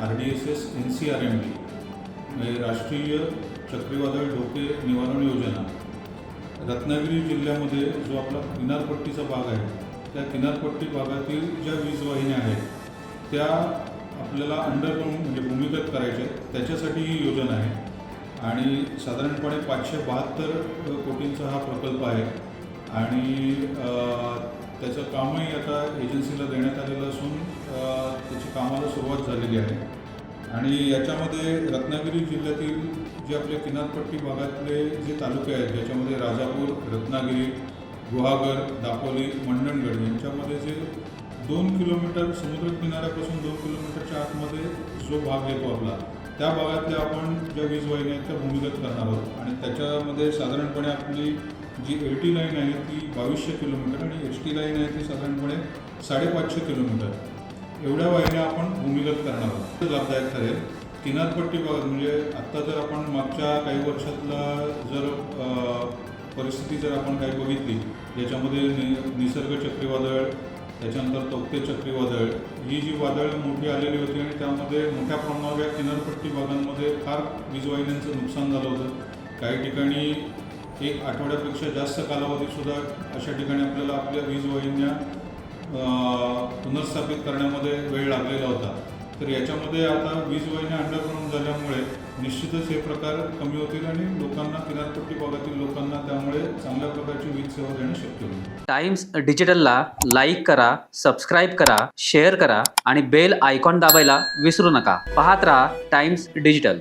RDSS NCRMD म्हणजे राष्ट्रीय चक्रीवादळ धोके निवारण योजना रत्नागिरी जिल्ह्यामध्ये जो आपला किनारपट्टीचा भाग आहे त्या किनारपट्टी भागातील ज्या वीज वाहिन्या आहेत त्या आपल्याला अंडरग्राऊंड म्हणजे भूमिगत करायच्या आहेत, त्याच्यासाठी ही योजना आहे आणि साधारणपणे 572 कोटींचा हा प्रकल्प आहे आणि त्याचं कामही आता एजन्सीला देण्यात आलेलं असून त्याची कामाला सुरुवात झालेली आहे आणि याच्यामध्ये रत्नागिरी जिल्ह्यातील जे आपले किनारपट्टी भागातले जे तालुके आहेत ज्याच्यामध्ये राजापूर, रत्नागिरी, गुहागर, दापोली, मंडणगड यांच्यामध्ये जे 2 किलोमीटर समुद्र किनाऱ्यापासून 2 किलोमीटरच्या आतमध्ये जो भाग येतो आपला त्या भागातल्या आपण ज्या वीज वाहिन्या आहेत त्या भूमिगत करणार आहोत आणि त्याच्यामध्ये साधारणपणे आपली जी LT लाईन आहे ती 2200 किलोमीटर आणि HT लाईन आहे ती साधारणपणे 550 किलोमीटर एवढ्या वाहिन्या आपण भूमिगत करणार आहोत. लाभदायक ठरेल. किनारपट्टी भागात म्हणजे आत्ता जर आपण मागच्या काही वर्षातला जर परिस्थिती जर आपण काही बघितली ज्याच्यामध्ये निसर्ग चक्रीवादळ त्याच्यानंतर तौक्ते चक्रीवादळ ही जी वादळ मोठी आलेली होती आणि त्यामध्ये मोठ्या प्रमाणावर या किनारपट्टी भागांमध्ये फार वीजवाहिन्यांचं नुकसान झालं होतं. काही ठिकाणी 1 आठवड्यापेक्षा जास्त कालावधीसुद्धा अशा ठिकाणी आपल्याला आपल्या वीजवाहिन्या पुनर्स्थापित करण्यामध्ये वेळ लागलेला होता. तर याच्यामध्ये आता वीजवाहिन्या अंडरग्राऊंड झाल्यामुळे निश्चितच हे प्रकार कमी होतील आणि लोकांना किनारपट्टी भागातील लोकांना त्यामुळे चांगल्या प्रकारची वीज सेवा देणं शक्य होईल. टाइम्स डिजिटलला लाईक करा, सबस्क्राईब करा, शेअर करा आणि बेल आयकॉन दाबायला विसरू नका. पाहत राहा टाइम्स डिजिटल.